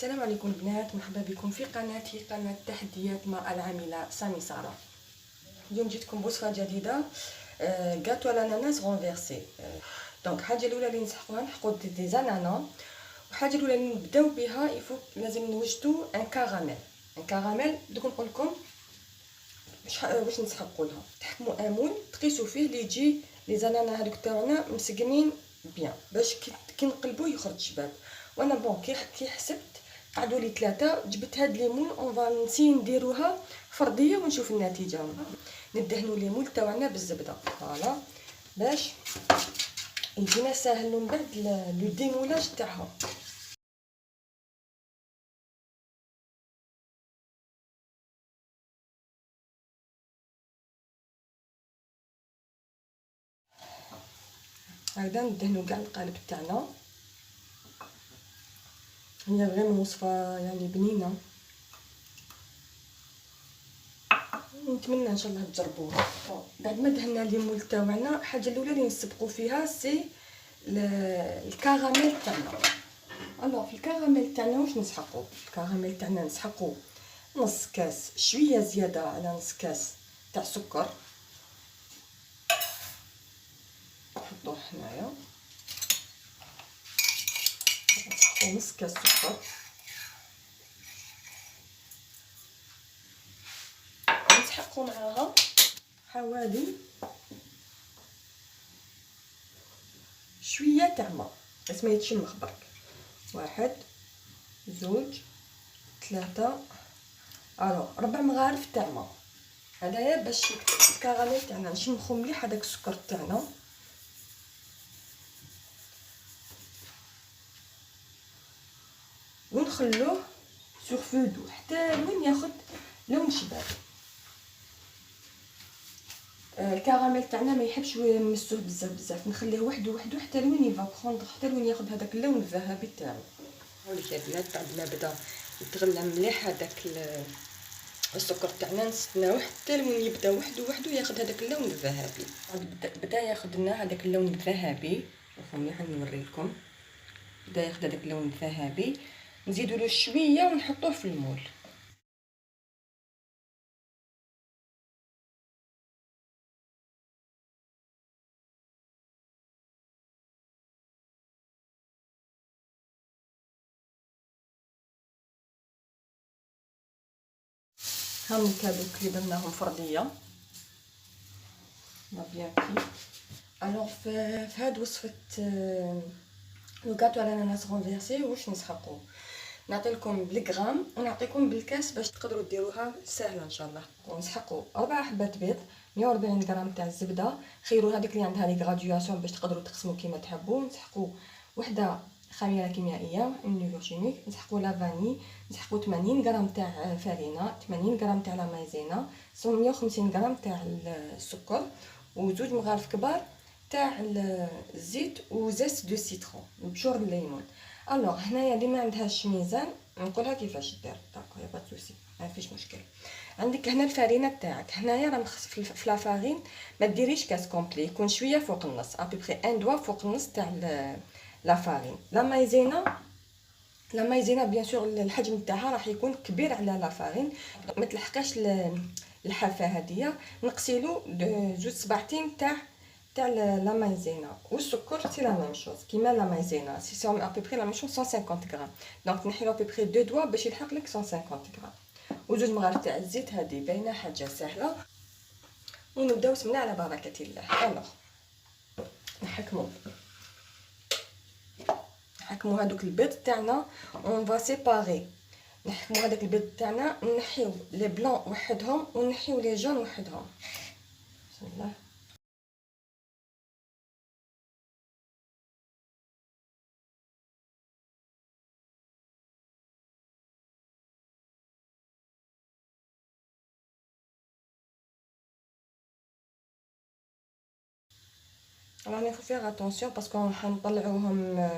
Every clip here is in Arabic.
السلام عليكم البنات، مرحبا بكم في قناتي قناة تحديات مع العاملة سامي سارة. اليوم جيتكم بوصفة جديدة، غاتو الاناناس غونفيرسي. دونك الحاجة الاولى اللي نسحقوها نحقو دي زانانا، والحاجة الاولى اللي نبداو بها لازم نوجدو ان كراميل. دوك نقول لكم واش نسحقوا لها. تحكموا امون تقيسوا فيه اللي يجي لي زانانا هذوك تاعنا مسقمين بيان باش كي نقلبوه يخرج شباب. وانا بون كي حسبت قعدوا لي 3 جبت هاد ليمون اون فا نسي نديروها فرديه ونشوف النتيجه. ندهنوا ليمون تاعنا بالزبده فوالا باش يجينا ساهل من بعد لو ديمولاج تاعهم. هكذا ندهنوا كاع القالب تاعنا. هي فريمون وصفه يعني بنينه، نتمنى ان شاء الله تجربوها. بعد ما دهنا الليمون تاعنا، الحاجه الاولى اللي نسبقوا فيها سي الكراميل تاعنا. الوغ في الكراميل تاعنا واش نسحقوا؟ الكراميل تاعنا نسحقوا نص كاس شويه زياده على نص كاس تاع سكر، نحطوه هنايا نسحقوا نص كاس سكر. نسحقوا معاها حوالي شويه تاع ما بس ما يتشمخ برك. 1 2 3 4 مغارف تاع ما. هذايا باش الكراميل تاعنا نشمخو مليح هذاك السكر تاعنا. ونخلوه سور فو دو حتى وين ياخد لون شباب. الكراميل تاعنا ما يحبش نمسوه بزاف، نخليه وحده حتى لوين يفا بروندر، حتى لوين ياخد هذاك اللون الذهبي تاعو. هاوليك يا بنات بعد ما بدا يتغلى مليح هذاك السكر تاعنا نستناو حتى لوين يبدا وحده ياخد هذاك اللون الذهبي. بدا ياخد لنا هذاك اللون الذهبي، شوفوا مليح نوريلكم. بدا ياخد هذاك اللون الذهبي، نزيدوا له شويه ونحطوه في المول. هاهم هادوك اللي درناهم فرديه ما بيان كي. الوغ في هاد وصفه لو غاتو على الاناناس غونفيرسي واش نسحقوا؟ نعطيلكم بالغرام ونعطيكم بالكاس باش تقدروا ديروها سهله ان شاء الله. ونسحقوا 4 حبات بيض، 140 غرام تاع الزبده، خيروا هذيك اللي عندها لي غراديواسيون باش تقدروا تقسموا كيما تحبوا. نسحقوا وحده خميره كيميائيه نيفورجينيك، نسحقوا لا فاني، نسحقوا 80 غرام تاع فرينه، 80 غرام تاع لا مايزينا، 150 غرام تاع السكر، وزوج مغارف كبار تاع الزيت وزيت دو سيترون وبشور الليمون. الوغ هنايا اللي ما عندهاش ميزان نقولها كيفاش دير. داكو يا با سوسي ما فيش مشكل. عندك هنا الفرينه تاعك، هنايا راه مخصص في لافارين ما ديريش كاس كومبلي، يكون شويه فوق النص ابيبري ان دوا فوق النص تاع لافارين. لا مايزينا بيان سور الحجم تاعها راح يكون كبير على لافارين، ما تلحقاش الحافه هذيا. نقسيلو جوج صباعتين تاع لا مايزينا. والسكر سي لا ميم شوز كيما لا مايزينا، سي سون ابيبري لا ميم شوز 150 غرام. دونك نحيو ابيبري 2 دوا باش يلحق لك 150 غرام. وزوج مغارف تاع الزيت، هذه باينه حاجه سهله. ونبداو بسم الله على بركه الله. الوغ نحكموا هذوك البيض تاعنا اون فا سيباري. نحكموا هذاك البيض تاعنا، نحيو لي بلون وحدهم ونحيو لي جون وحدهم. بسم الله. راني فيغ اتونسيون باسكو حنطلعوهم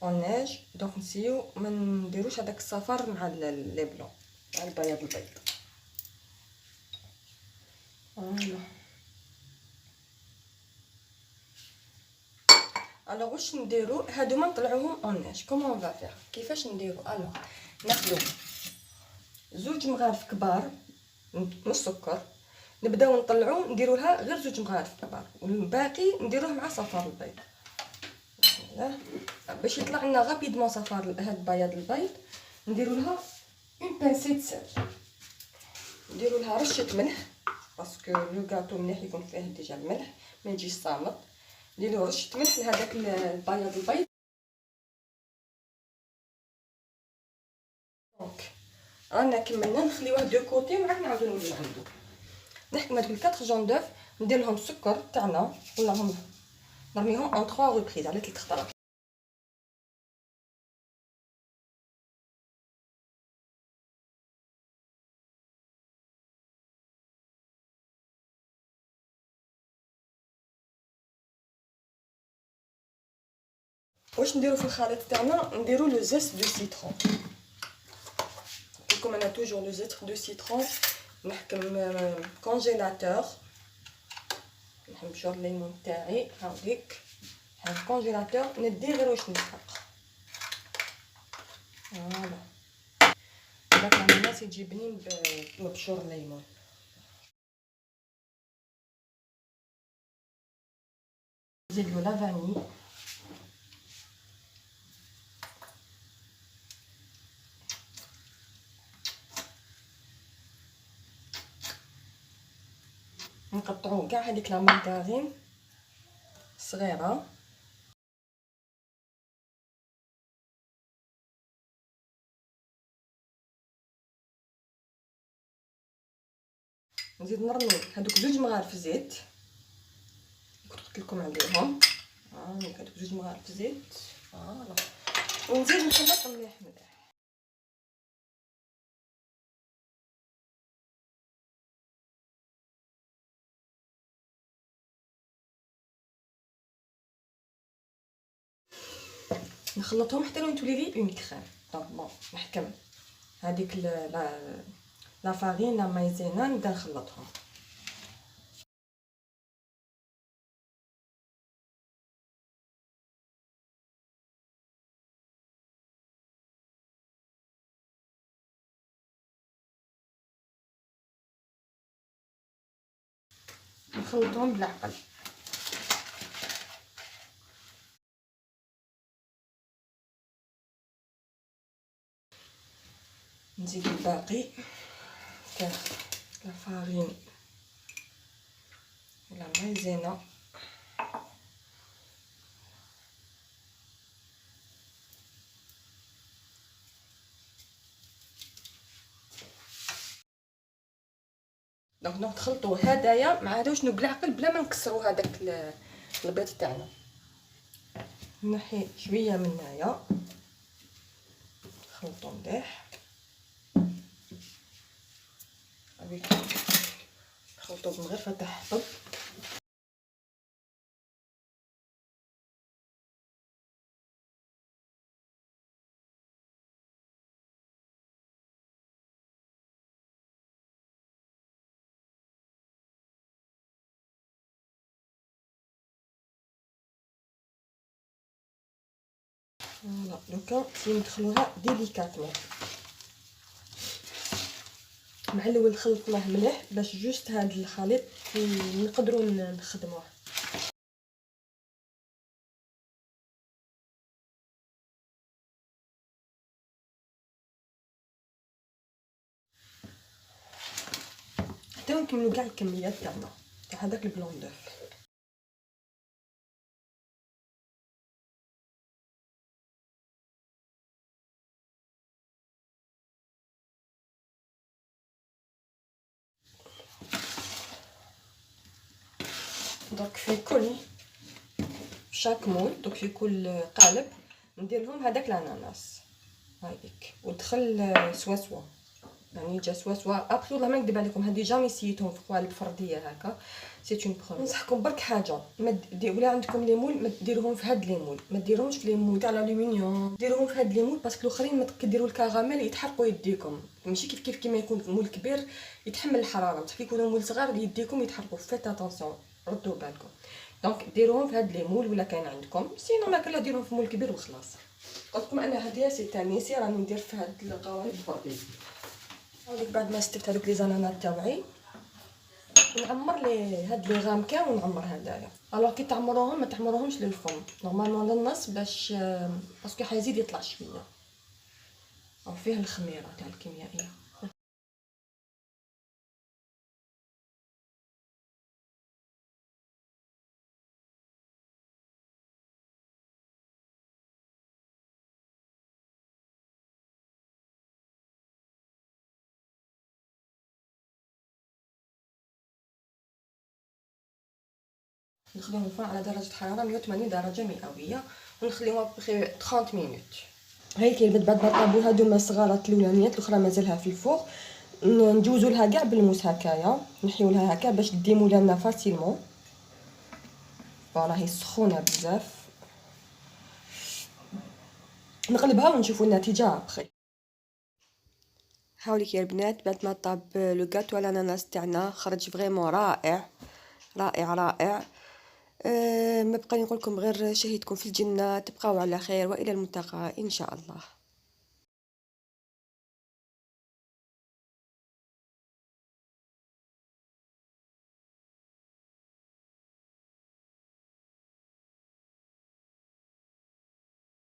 اون نيج، دونك نسيو ما نديروش هذاك الصفر مع لي بلون مع البياض البيض. فوالا الوغ واش نديرو هادوما نطلعوهم اونيش كومون فا فير كيفاش نديرو الوغ ناخدو 2 مغارف كبار من السكر نبداو نطلعو نديرو لها غير 2 مغارف كبار والباقي نديروه مع صفار البيض باش يطلع لنا غابيدمون صفار هاد بياض البيض نديرو لها اون بانسي سال نديرو لها رشه ملح باسكو لو غاتو مليح يكون فيه ديجا الملح ما يجيش صامت نديرو رشه ملح لهداك البياض البيض دونك رانا كملنا نخليوه دو كوتي وعاد نعاودو نوليو عندو نحكم هادوك 4 جون دوف ندير لهم السكر تاعنا ولا هم نرميهم اون 3 ريبريز على 3 خطرات واش نديرو في الخليط تاعنا نديرو لو زيست دو سيترون كيكم انا توجور لو زيست دو سيترون نحكم كونجيلاتور نحمشو الليمون تاعي هاوديك هاد كونجيلاتور ندي غير واش نسحق فوالا داك الاناناس يجي بنين بمبشور الليمون نزيدلو لا فاني نقطعو كاع هذيك لا مارغرين صغيره نزيد نرمي هذوك 2 مغارف زيت كنت قلت لكم عليهم هذوك 2 مغارف زيت فوالا ونزيد نخلط مليح مليح نخلطهم حتى لو تولي لي اون كريم دونك بون نحكم هذيك لا فارين لا مايزينا نبدا نخلطهم نخلطهم بالعقل نزيد الباقي تاع لا فارين ولا مايزينا دونك نخلطوا هدايا مع هذا واش بالعقل بلا ما نكسروا هذاك البيض تاعنا نحي شويه من هنايا نخلطوا مليح نخلطوا من غير فتح حطب فوالا دوكا ندخلوها ديليكاتمون مع الاول خلطناه مليح باش جوست هاد الخليط نقدروا نخدموه حتى نكملوا كاع الكميات تاعنا تاع هذاك البلون دوف دونك في كل شاك مول دونك في كل قالب ندير لهم هذاك الاناناس هايك ودخل سوا يعني جا سوا ابخي والله ما نكذب عليكم هادي جامي سيتهم في قوالب فرديه هكا سي اون بروميير ننصحكم برك حاجه ولا عندكم لي مول ما ديروهم في هاد لي مول ما ديروهمش في لي مول تاع الالومنيوم ديروهم في هاد لي مول باسكو الاخرين ما كديروا الكراميل يتحرقوا يديكم ماشي كيف كيما يكون مول كبير يتحمل الحراره بصح كي يكونوا مول صغار يديكم يتحرقوا فيت اتونسيون ردوا بالكم دونك ديروهم في هاد لي مول ولا كاين عندكم، سينو ما كلا ديروهم في مول كبير وخلاص. قلت لكم انا هاديه سي تانيسي راني ندير في هاد القوالب بوحدي. هاوليك بعد ما استفت هذوك لي زنانات تاوعي نعمر لي هاد لي غام كامل ونعمر هدايا. الوغ كي تعمروهم ما تعمروهمش للفم، نورمالمون للنص باش باسكو حيزيد يطلع شويه، او فيه الخميره تاع الكيميائيه. نخليهم الفرن على درجه حراره 180 درجه مئويه ونخليهم بخي 30 مينوت. هاي كي بعد ما طابو هادو صغارات الاولانيات الاخرى مازالها في الفوق، نجوزو لها كاع بالموس هكايا، نحيو لها هكا باش تديمو لنا فاسيلمون. فوالا هي سخونه بزاف، نقلبها ونشوفوا النتيجه ابخي. هاوليك يا البنات بعد ما طاب لو غاتو الاناناس تاعنا خرج فريمون رائع رائع رائع. ما بقى نقول لكم غير شهيتكم في الجنه، تبقاو على خير والى الملتقى ان شاء الله.